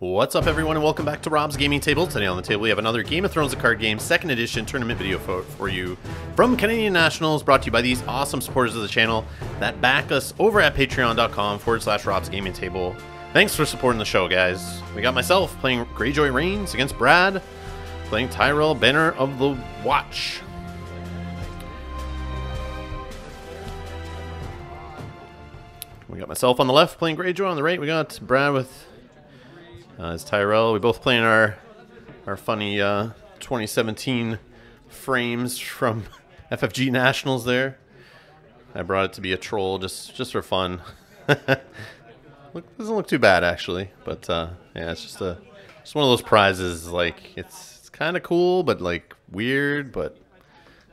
What's up, everyone, and welcome back to Rob's Gaming Table. Today on the table we have another Game of Thrones: A Card Game 2nd Edition tournament video for you from Canadian Nationals, brought to you by these awesome supporters of the channel that back us over at patreon.com/Rob's Gaming Table. Thanks for supporting the show, guys. We got myself playing Greyjoy Reigns against Brad, playing Tyrell, Banner of the Watch. We got myself on the left playing Greyjoy. On the right we got Brad with as Tyrell. We both playing our funny 2017 frames from FFG Nationals there. I brought it to be a troll just for fun. Doesn't look too bad actually, but yeah, it's just one of those prizes. Like it's kind of cool, but like weird. But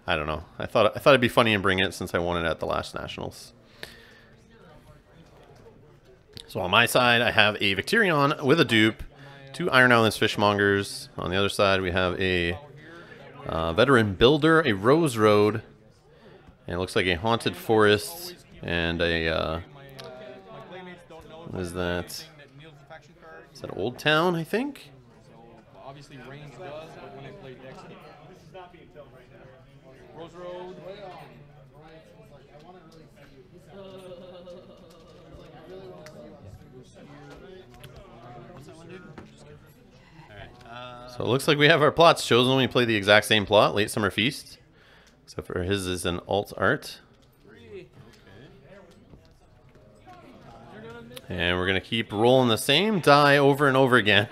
I don't know. I thought it'd be funny and bring it since I won it at the last Nationals. So on my side, I have a Victorion with a dupe, 2 Iron Islands Fishmongers. On the other side, we have a Veteran Builder, a Rose Road, and it looks like a Haunted Forest, and a, what is that? Is that Old Town, I think? Obviously, Reigns does, but when I play Dexter, Rose Road. So it looks like we have our plots chosen. We play the exact same plot, Late Summer Feast, except for his is an alt art. And we're going to keep rolling the same die over and over again,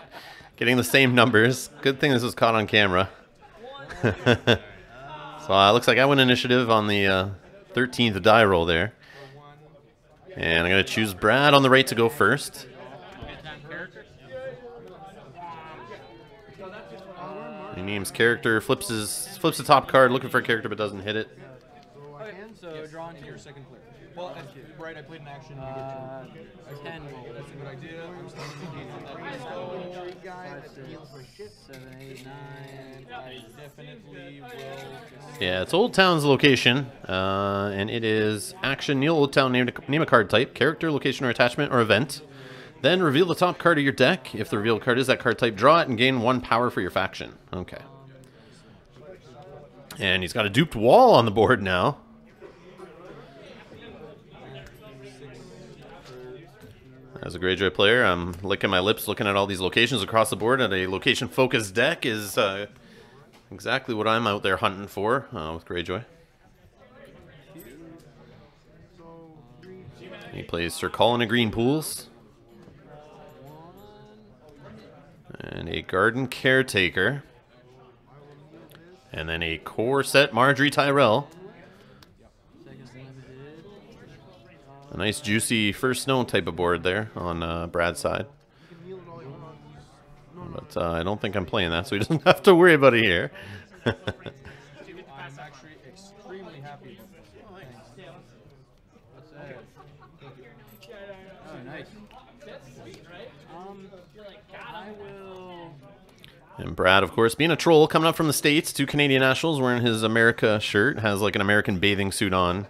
getting the same numbers. Good thing this was caught on camera. So it looks like I win initiative on the 13th die roll there. And I'm going to choose Brad on the right to go first. He names character, flips the top card, looking for a character but doesn't hit it. Okay, so draw into your second player. Well, right, I played an action. You get 10 roll. That's a good idea. I'm starting to engage that guy that deals with shit. 7, 8, 9. I definitely will. Yeah, it's Old Town's location, and it is action. Kneel Old Town, name a card type, character, location, or attachment, or event. Then reveal the top card of your deck. If the revealed card is that card type, draw it and gain 1 power for your faction. Okay. And he's got a duped wall on the board now. As a Greyjoy player, I'm licking my lips looking at all these locations across the board, and a location-focused deck is exactly what I'm out there hunting for with Greyjoy. He plays Sir Colin of Green Pools. And a Garden Caretaker. And then a core set Marjorie Tyrell. A nice juicy first snow type of board there on Brad's side. But I don't think I'm playing that, so he doesn't have to worry about it here. I'm actually extremely happy. Oh, nice. I will. And Brad, of course, being a troll, coming up from the States, 2 Canadian Nationals, wearing his America shirt, has like an American bathing suit on,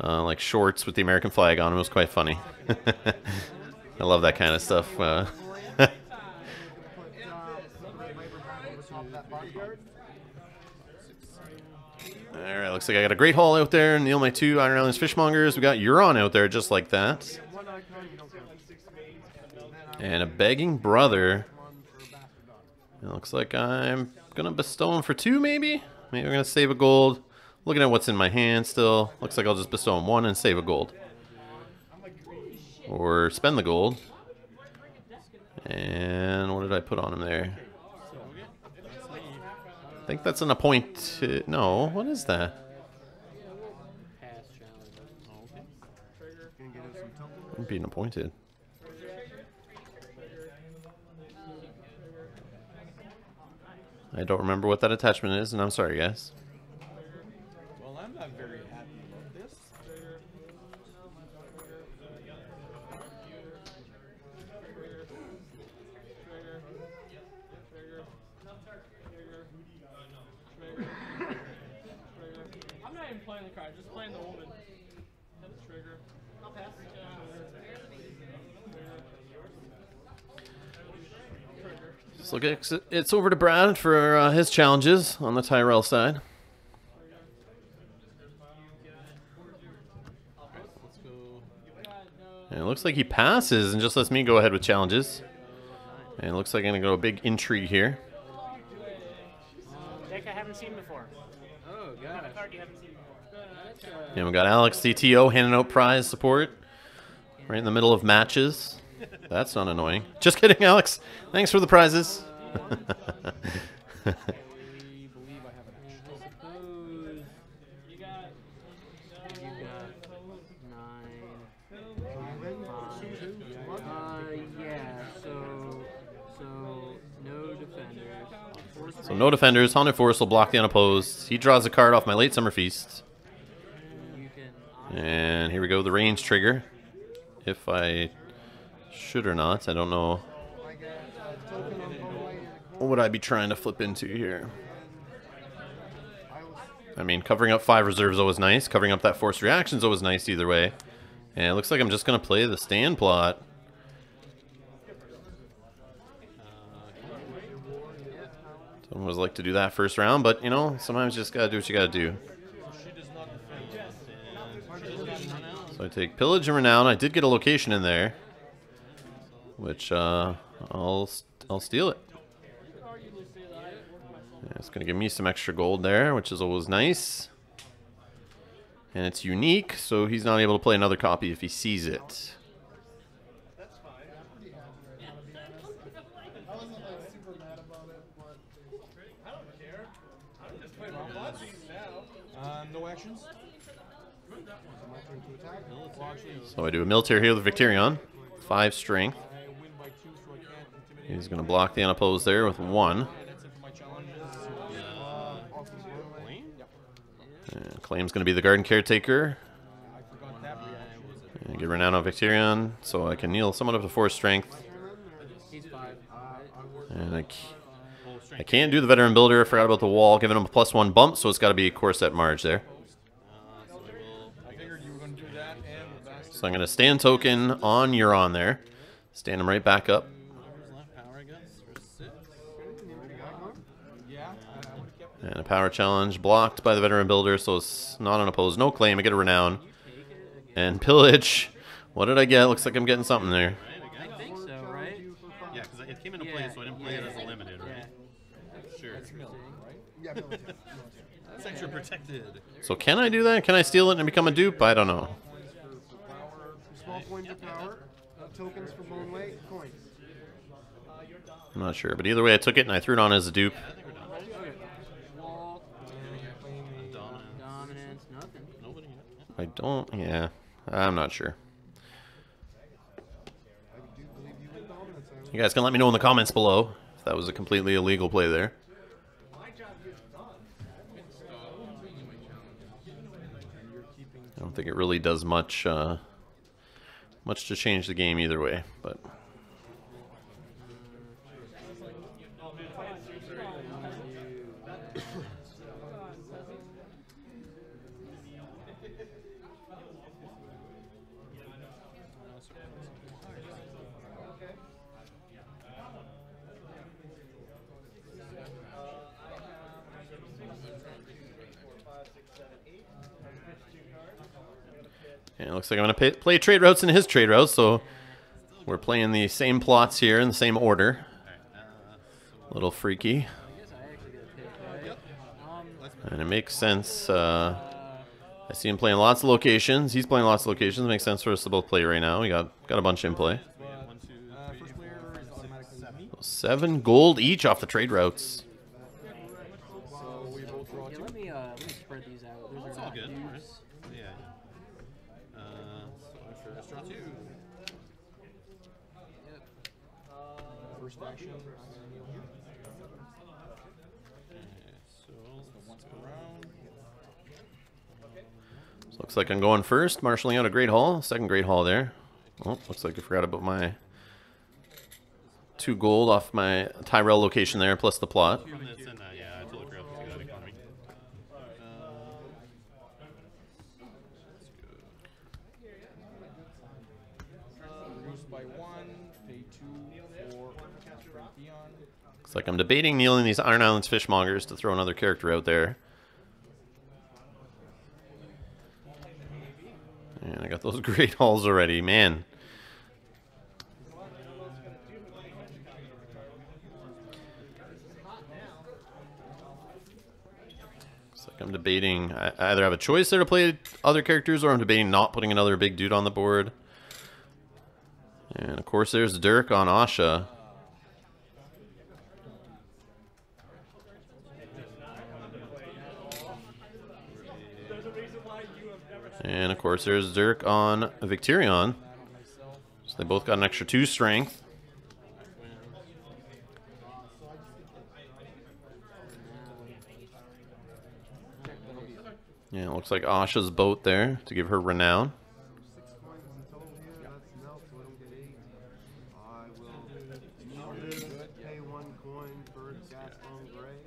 like shorts with the American flag on. It was quite funny. I love that kind of stuff. Alright, looks like I got a Great Hall out there, and my 2 Iron Islands Fishmongers. We got Euron out there just like that. And a Begging Brother. It looks like I'm going to bestow him for 2, maybe? Maybe I'm going to save a gold. Looking at what's in my hand still. Looks like I'll just bestow him 1 and save a gold. Or spend the gold. And what did I put on him there? I think that's an appointed... No, what is that? I'm being appointed. I don't remember what that attachment is, and I'm sorry, guys. Well, I'm not very happy about this. I'm not even playing the card, just playing the woman. Trigger. I'll pass. So it's over to Brad for his challenges on the Tyrell side. And it looks like he passes and just lets me go ahead with challenges. And it looks like I'm going to go a big intrigue here. Deck I haven't seen before. Oh, gosh. A card you haven't seen before. And we got Alex CTO handing out prize support right in the middle of matches. That's not annoying. Just kidding, Alex. Thanks for the prizes. I believe I have an action. You got 9, 5. Yeah, so no defenders. So no defenders. Haunted Force will block the unopposed. He draws a card off my Late Summer Feast. And here we go, the range trigger. If I should or not, I don't know. What would I be trying to flip into here? I mean, covering up 5 reserves is always nice. Covering up that forced reaction is always nice either way. And it looks like I'm just going to play the stand plot. Someone always like to do that first round, but, you know, sometimes you just got to do what you got to do. So I take Pillage and Renown. I did get a location in there, which I'll steal it. Yeah, it's going to give me some extra gold there, which is always nice. And it's unique, so he's not able to play another copy if he sees it. No actions. So I do a military here with Victarion. 5 strength. He's going to block the unopposed there with 1. Claim's going to be the Garden Caretaker. And get Renown on Victarion, so I can kneel someone up to 4 strength. And I can't do the Veteran Builder. I forgot about the wall, giving him a +1 bump, so it's got to be a Corset Marge there. So I'm going to stand token on Euron there. Stand him right back up. And a power challenge blocked by the Veteran Builder, so it's not unopposed. No claim. I get a Renown. And Pillage. What did I get? Looks like I'm getting something there. I think so, right? Yeah, because it came into play, so I didn't play it as a limited, right? Sure. That's extra protected. So can I do that? Can I steal it and become a dupe? I don't know. Small coins of power, tokens for bone weight, coins. I'm not sure, but either way, I took it and I threw it on as a dupe. Dominance, nothing. I don't, yeah, I'm not sure. You guys can let me know in the comments below if that was a completely illegal play there. I don't think it really does much much to change the game either way, but and it looks like I'm going to play trade routes in his trade routes, so we're playing the same plots here in the same order. A little freaky. And it makes sense. I see him playing lots of locations. He's playing lots of locations. It makes sense for us to both play right now. We got a bunch in play. 7 gold each off the trade routes. Let me spread these out. Those are all good. Yeah. So draw 2. First action. So looks like I'm going first, marshalling out a Great Hall. Second Great Hall there. Oh, looks like I forgot about my 2 gold off my Tyrell location there, plus the plot. Reduced by 1, pay 2 for Dion. It's like I'm debating kneeling these Iron Islands Fishmongers to throw another character out there. And I got those great hauls already, man. It's like I'm debating, I either have a choice there to play other characters, or I'm debating not putting another big dude on the board. And of course there's Dirk on Asha. And of course there's Dirk on Victarion. So they both got an extra 2 strength. Yeah, it looks like Asha's boat there to give her renown. 6 coins in total here. That's melt, so I don't get 8. I will pay 1 coin for Castemere.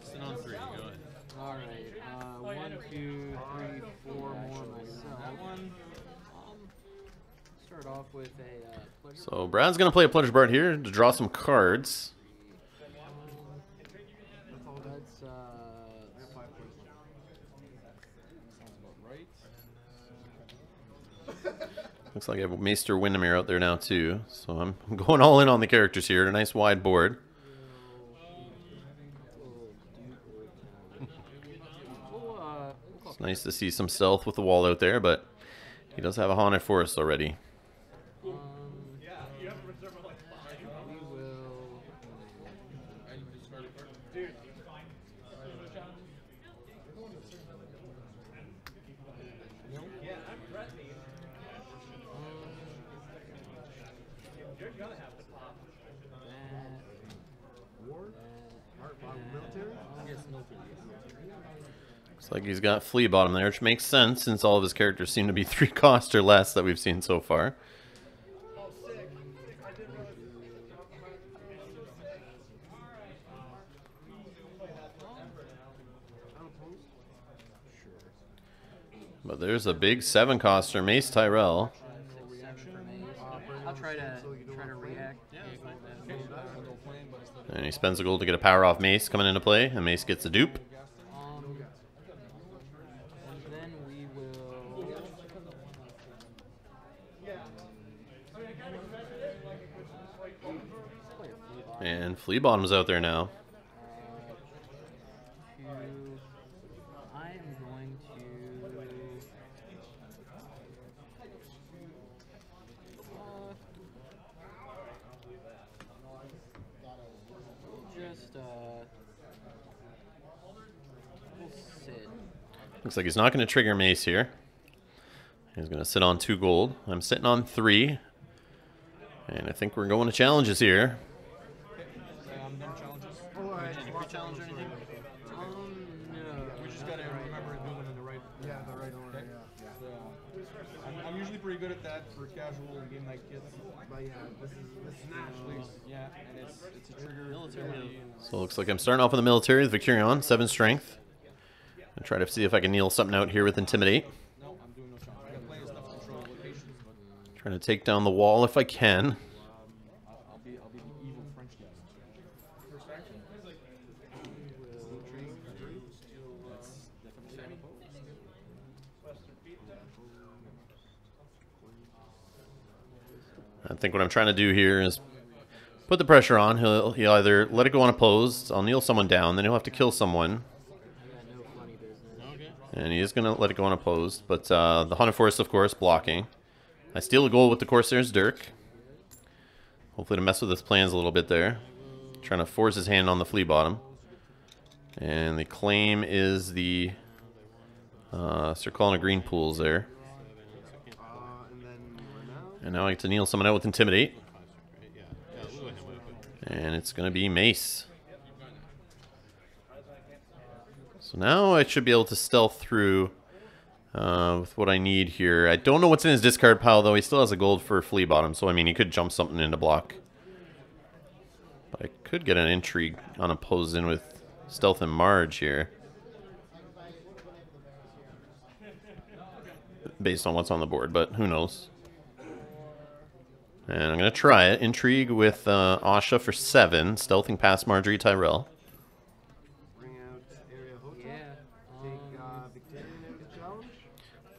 Sit on 3, go ahead. Alright, 1, 2, 3, 4 more myself. Start off with a pleasure. So Brad's going to play a Pleasure Bard here to draw some cards. That's Looks like I have Maester Windermere out there now too. So I'm going all in on the characters here. A nice wide board. It's nice to see some stealth with the wall out there, but he does have a Haunted Forest already. Looks like he's got Flea Bottom there, which makes sense since all of his characters seem to be 3 cost or less that we've seen so far. But there's a big 7-coster, Mace Tyrell. I'll try to react. And he spends a gold to get a power off Mace coming into play, and Mace gets a dupe. And then we will. And Flea Bottom's out there now. I am going to just we'll sit. Looks like he's not going to trigger Mace here. He's going to sit on 2 gold. I'm sitting on 3. And I think we're going to challenges here. I'm done challenges. Any pre-challenge or anything? No. We just gotta remember to do them in the right. Yeah, the right order, Okay. yeah. So, I'm usually pretty good at that for casual and game night kids. But yeah, this is naturally. Yeah, and it's a trigger. Military. So it looks like I'm starting off with the military with Victarion, 7 strength. I'll try to see if I can kneel something out here with Intimidate. No, I'm doing no challenge. I got plenty of stuff to control locations, but Trying to take down the wall if I can. I'll be the evil French guy. First action. That's definitely I think what I'm trying to do here is put the pressure on. He'll either let it go unopposed, I'll kneel someone down, then he'll have to kill someone. And he is going to let it go unopposed. But the Haunted Forest, of course, blocking. I steal a goal with the Corsair's Dirk. Hopefully to mess with his plans a little bit there. Trying to force his hand on the Flea Bottom. And the claim is the Sir Colin of Green Pools there. And now I get to kneel someone out with Intimidate. And it's going to be Mace. So now I should be able to stealth through with what I need here. I don't know what's in his discard pile, though. He still has a gold for Flea Bottom, so I mean, he could jump something into block. But I could get an intrigue unopposed in with Stealth and Marge here. Based on what's on the board, but who knows. And I'm going to try it. Intrigue with Asha for 7. Stealthing past Marjorie Tyrell. Bring out area hotel. Yeah. Take Victorian into challenge.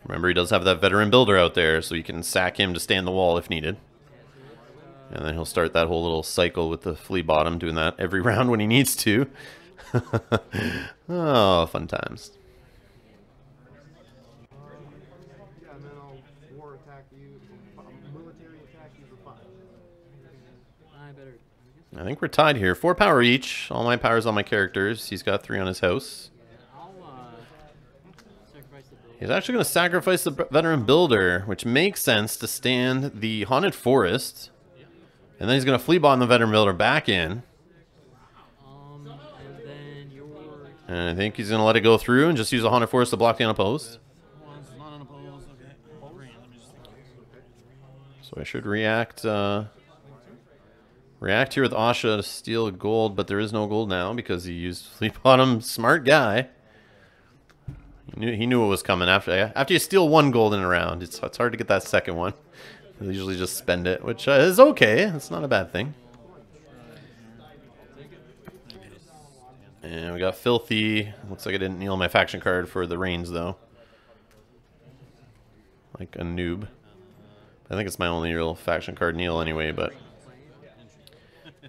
Remember, he does have that veteran builder out there, so you can sack him to stand the wall if needed. And then he'll start that whole little cycle with the flea bottom, doing that every round when he needs to. Oh, fun times. Yeah, and then I'll war attack you, military attack you for 5. I better. I think we're tied here. 4 power each. All my power's on my characters. He's got 3 on his house. I'll sacrifice the build. He's actually going to sacrifice the veteran builder, which makes sense to stand the haunted forest. And then he's going to flea bomb the veteran builder back in. And then your. And I think he's going to let it go through and just use the haunted forest to block the unopposed. Not unopposed. Okay. So I should react react here with Asha to steal gold, but there is no gold now because he used flea bottom. Smart guy. He knew what was coming after you steal 1 gold in a round. It's hard to get that second one. They usually just spend it, which is okay. It's not a bad thing. And we got Filthy. Looks like I didn't kneel my faction card for the Reigns, though. Like a noob. I think it's my only real faction card kneel anyway, but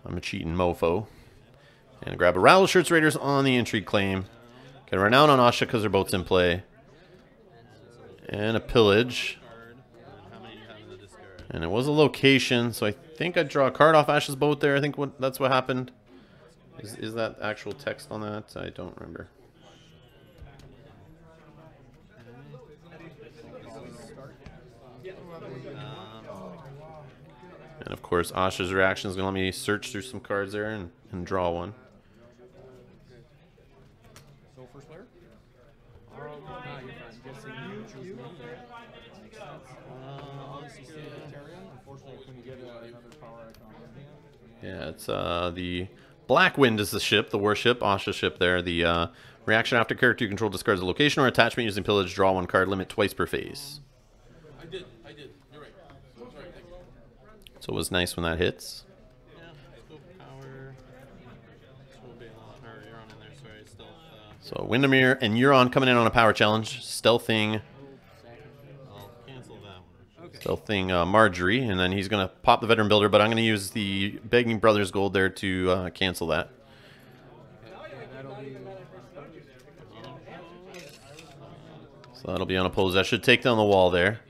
I'm a cheating mofo. And grab a Rattle Shirts Raiders on the Intrigue claim. Get a Renown on Asha because their boat's in play. And a Pillage. And it was a location, so I think I draw a card off Ash's boat there. I think that's what happened. Is that actual text on that? I don't remember. And of course, Asha's reaction is going to let me search through some cards there and draw one. So first player? You're fine. Guessing you choose me. Makes sense. Obviously, Tyrell. Unfortunately, I couldn't get another power icon on hand. Yeah, it's the Blackwind is the ship, the warship, Asha's ship there. The reaction after character you control discards a location or attachment using pillage, draw 1 card, limit twice per phase. I did. You're right. That's right, thank you. So it was nice when that hits. Yeah, scope power. You're on in there, sorry, stealth. So Windermere and Euron coming in on a power challenge, stealthing I'll cancel that one. Okay. Stealthing Marjorie, and then he's going to pop the veteran builder, but I'm going to use the Begging Brothers gold there to cancel that. So that'll be unopposed. That should take down the wall there.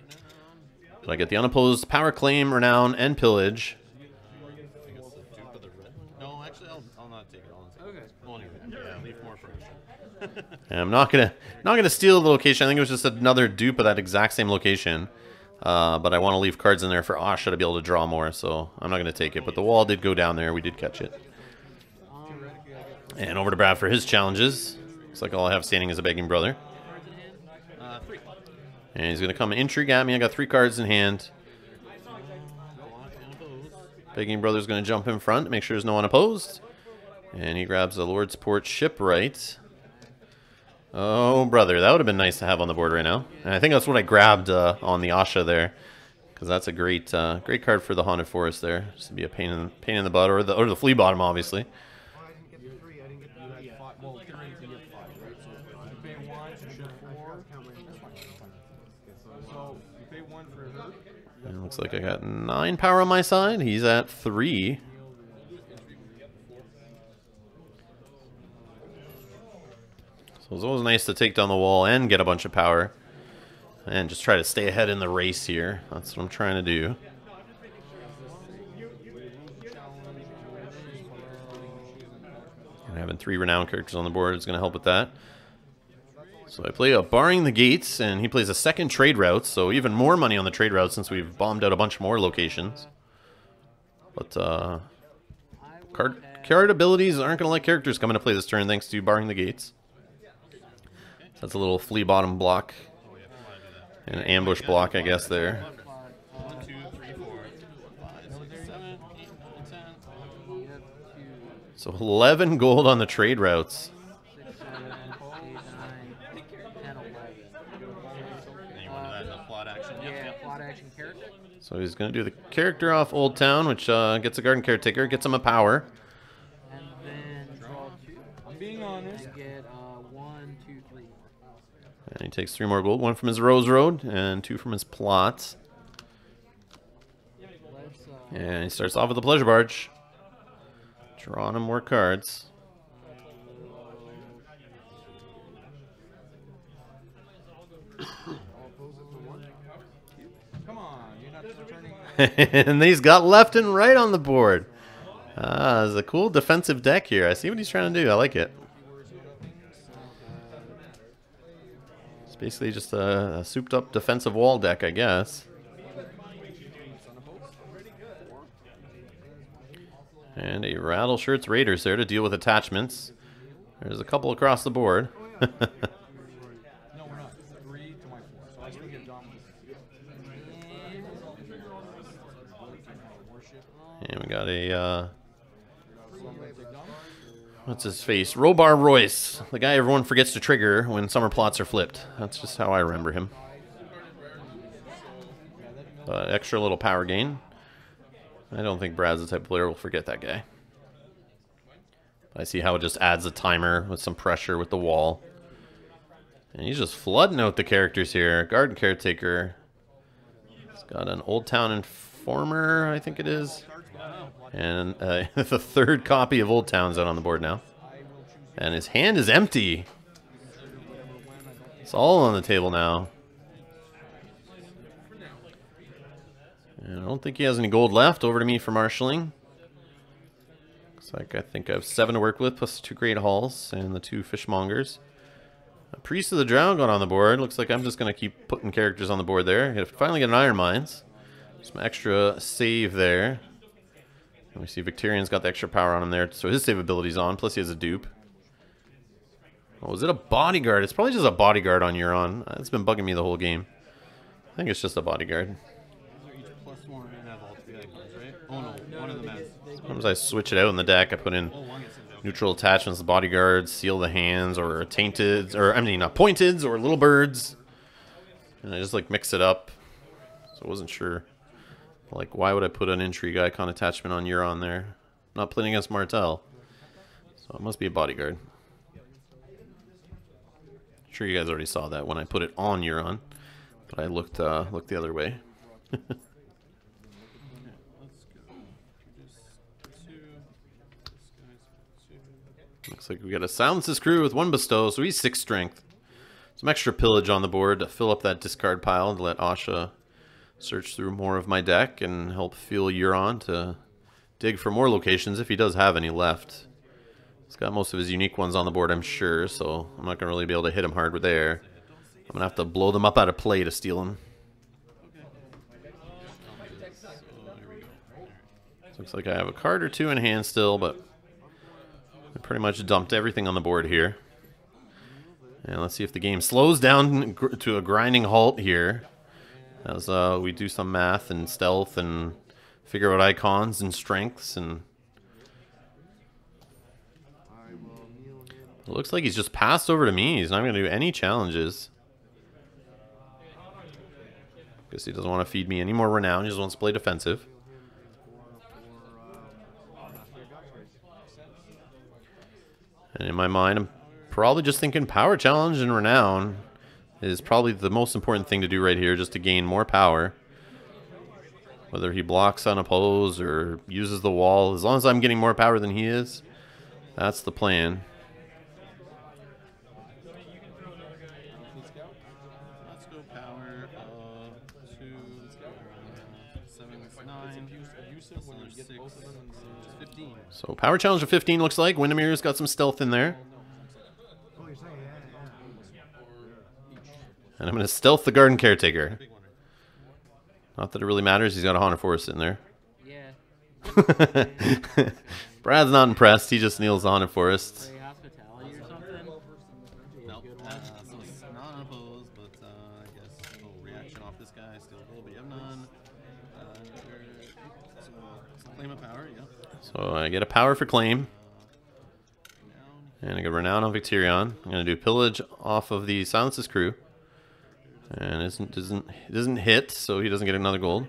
So I get the unopposed power claim, renown, and pillage. I guess the dupe of the red one? No, actually, I'll not take it. I'll take it. Well, anyway, yeah, leave more for Asha. And I'm not gonna steal the location. I think it was just another dupe of that exact same location. But I want to leave cards in there for Asha to be able to draw more, so I'm not going to take it. But the wall did go down there. We did catch it. And over to Brad for his challenges. Looks like all I have standing is a Begging Brother. 3. And he's going to come intrigue at me. I got 3 cards in hand. Begging Brother's going to jump in front, make sure there's no one opposed. And he grabs a Lord's Port Shipwright. Oh, brother, that would have been nice to have on the board right now. And I think that's what I grabbed on the Asha there, because that's a great great card for the Haunted Forest there. Just to be a pain in the butt, or the flea bottom, obviously. Oh, I didn't get the 3. I didn't get the 3. Well, you're in to get 5, right? So you pay 1, so you get 4. So you pay 1 for her. And it looks like I got 9 power on my side. He's at 3. So it's always nice to take down the wall and get a bunch of power. And just try to stay ahead in the race here. That's what I'm trying to do. And having 3 renowned characters on the board is going to help with that. So I play a Barring the Gates, and he plays a second trade route, so even more money on the trade route since we've bombed out a bunch more locations. But card abilities aren't going to let characters come into play this turn thanks to Barring the Gates. So that's a little flea bottom block. And an ambush block, I guess, there. 1, 2, 3, 4, 5, 6, 7, 8, 9, 10. So 11 gold on the trade routes. 6, 7, 8, 9, 10, 11. And you wanted that in the plot action? Yeah, plot action character. So he's going to do the character off Old Town, which gets a Garden Caretaker, gets him a power. And then draw 2. I'm being honest. And get 1, 2, 3 more. And he takes 3 more gold, 1 from his Rose Road and 2 from his Plot. And he starts off with the Pleasure Barge. Drawing him more cards. Come on, you're not returning. And he's got left and right on the board. It's a cool defensive deck here. I see what he's trying to do. I like it. It's basically just a souped up defensive wall deck, I guess. And a Rattle Shirts Raiders there to deal with attachments. There's a couple across the board. No, we're not. 3 to my 4. So I still get dominant. And we got a, what's his face? Robar Royce. The guy everyone forgets to trigger when summer plots are flipped. That's just how I remember him. Extra little power gain. I don't think Brad's the type of player who will forget that guy. I see how it just adds a timer with some pressure with the wall. And he's just flooding out the characters here. Garden Caretaker. He's got an Old Town Informer, I think it is. And the 3rd copy of Old Town's out on the board now. And his hand is empty. It's all on the table now. And I don't think he has any gold left. Over to me for marshalling. Looks like I think I have 7 to work with, plus 2 Great Halls and the 2 Fishmongers. A Priest of the Drow got on the board. Looks like I'm just going to keep putting characters on the board there. Finally get an Iron Mines. Some extra save there. And we see Victorian's got the extra power on him there, so his save ability's on, plus he has a dupe. Oh, is it a bodyguard? It's probably just a bodyguard on Euron. It's been bugging me the whole game. I think it's just a bodyguard. Oh no, one of them has. Sometimes I switch it out in the deck. I put in neutral attachments, bodyguards, seal the hands, or tainted, or I mean, pointeds, or little birds. And I just like mix it up. So I wasn't sure. Like, why would I put an intrigue icon attachment on Euron there? Not playing against Martell. So it must be a bodyguard. I'm sure you guys already saw that when I put it on Euron. But I looked the other way. Looks like we got a Silence's Crew with 1 bestow, so he's 6 strength. Some extra pillage on the board to fill up that discard pile to let Asha search through more of my deck and help fuel Euron to dig for more locations if he does have any left. He's got most of his unique ones on the board, I'm sure, so I'm not going to really be able to hit him hard with there. I'm going to have to blow them up out of play to steal them. Looks like I have a card or 2 in hand still, but I pretty much dumped everything on the board here. And let's see if the game slows down to a grinding halt here. As we do some math and stealth and figure out icons and strengths. And it looks like he's just passed over to me. He's not going to do any challenges. Guess he doesn't want to feed me any more renown. He just wants to play defensive. And in my mind, I'm probably just thinking power challenge and renown is probably the most important thing to do right here, just to gain more power. Whether he blocks unopposed or uses the wall, as long as I'm getting more power than he is, that's the plan. Let's go power 2, 7, 9, abusive when you get both of them and 15. So power challenge of 15 looks like. Windemere's got some stealth in there. And I'm going to stealth the Garden Caretaker. Not that it really matters. He's got a Haunted Forest in there. Yeah. Brad's not impressed. He just kneels the Haunted Forest. Play hospitality or something? Nope. So it's not unopposed, but I guess a little reaction off this guy. Still a little bit of none. So claim of power, yeah. So I get a power for claim. And I get renown on Victorion. I'm going to do pillage off of the Silence's Crew. And it doesn't hit, so he doesn't get another gold.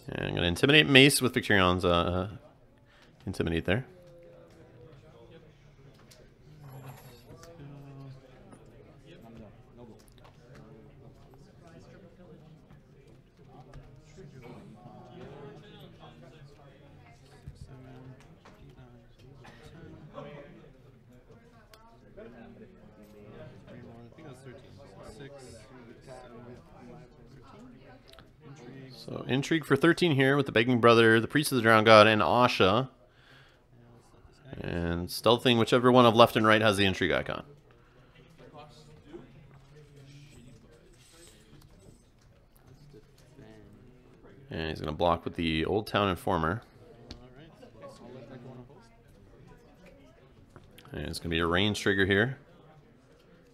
And I'm going to intimidate Mace with Victorion's intimidate there. So intrigue for 13 here with the Begging Brother, the Priest of the Drowned God, and Asha. And stealthing whichever one of left and right has the intrigue icon. And he's going to block with the Old Town Informer. And it's going to be a range trigger here.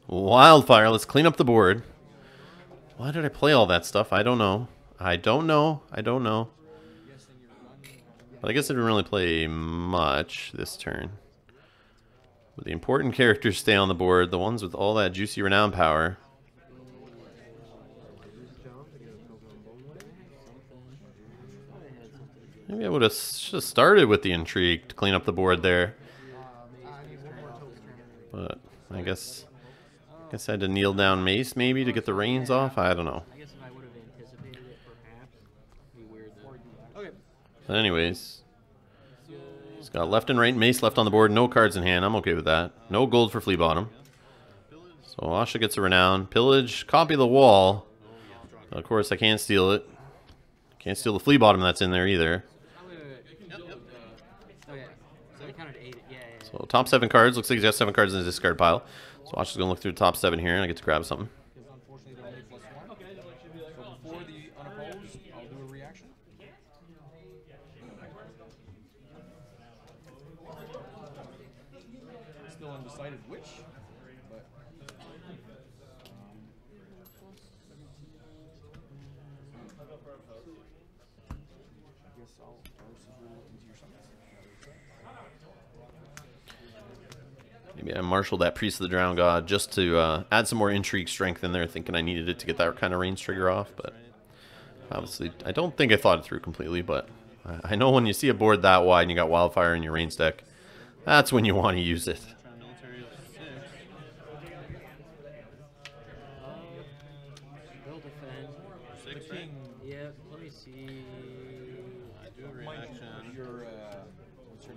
Wildfire, let's clean up the board. Why did I play all that stuff? I don't know. I don't know. But I guess I didn't really play much this turn. But the important characters stay on the board. The ones with all that juicy renown power. Maybe I would have just started with the intrigue to clean up the board there. But I guess I had to kneel down Mace maybe to get the reins off. I don't know. But anyways, he's got left and right Mace left on the board. No cards in hand. I'm okay with that. No gold for Flea Bottom. So Asha gets a renown. Pillage, copy the wall. Of course, I can't steal it. Can't steal the Flea Bottom that's in there either. So top 7 cards. Looks like he's got 7 cards in his discard pile. So Asha's going to look through the top 7 here, and I get to grab something. Before the unopposed, I'll do a reaction. Still undecided which, but I guess I'll into your summons. Maybe I marshaled that Priest of the Drowned God just to add some more intrigue strength in there, thinking I needed it to get that kind of range trigger off. But obviously, I don't think I thought it through completely. But I know when you see a board that wide and you got Wildfire in your range deck, that's when you want to use it. Build defend. The king. Yep, let me see. I do a reaction. What's your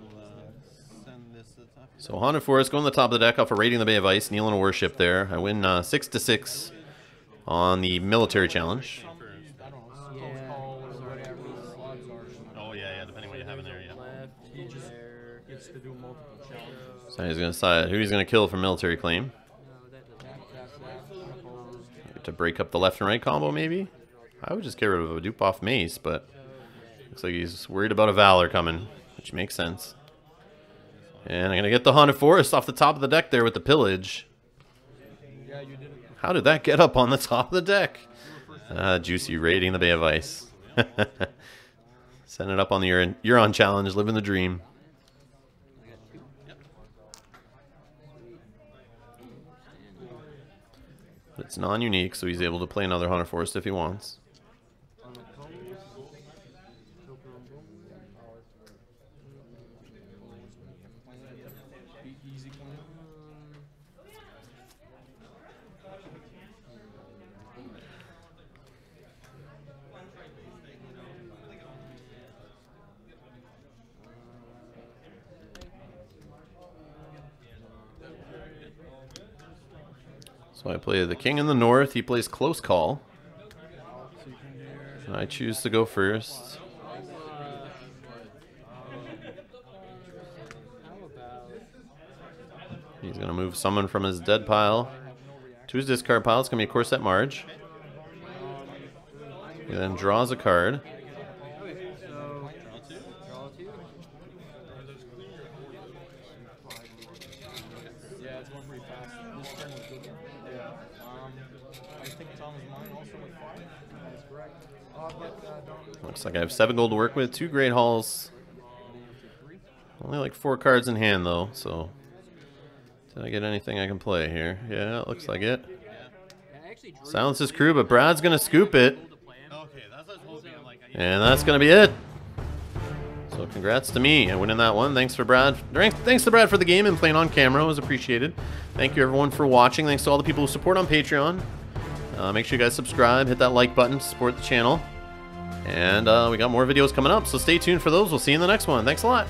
send this to the top. So Haunted Forest going to the top of the deck off of Raiding the Bay of Ice, kneeling a worship there. I win 6-6 on the military challenge. Oh yeah, depending what you have in there, yeah. Left, He just there. gets to do multiple challenges. So he's going to decide who he's going to kill for military claim. No, that doesn't. To break up the left and right combo, maybe? I would just get rid of a dupe off Mace, but looks like he's worried about a Valor coming, which makes sense. And I'm going to get the Haunted Forest off the top of the deck there with the Pillage. Yeah, you did it. How did that get up on the top of the deck? Juicy, Raiding the Bay of Ice. Send it up on the Euron challenge, living the dream. But it's non-unique, so he's able to play another Haunted Forest if he wants. Easy clean. So I play the King in the North. He plays Close Call. And I choose to go first. He's going to move someone from his dead pile to his discard pile. It's going to be a Corset Marge. He then draws a card. Yeah, it's going pretty fast. This turn was good. Yeah. I think Tom is mine also with 5. That's correct. Looks like I have 7 gold to work with, 2 Great Halls. Only like 4 cards in hand though, so did I get anything I can play here? Yeah, it looks like it. I actually drew Silence his crew, but Brad's gonna scoop it. Okay, that's what I was hoping. I'm like, And that's going to be it. So congrats to me. I winning that one. Thanks to Brad for the game and playing on camera. It was appreciated. Thank you everyone for watching. Thanks to all the people who support on Patreon. Make sure you guys subscribe, hit that like button to support the channel. And we got more videos coming up, so stay tuned for those. We'll see you in the next one. Thanks a lot.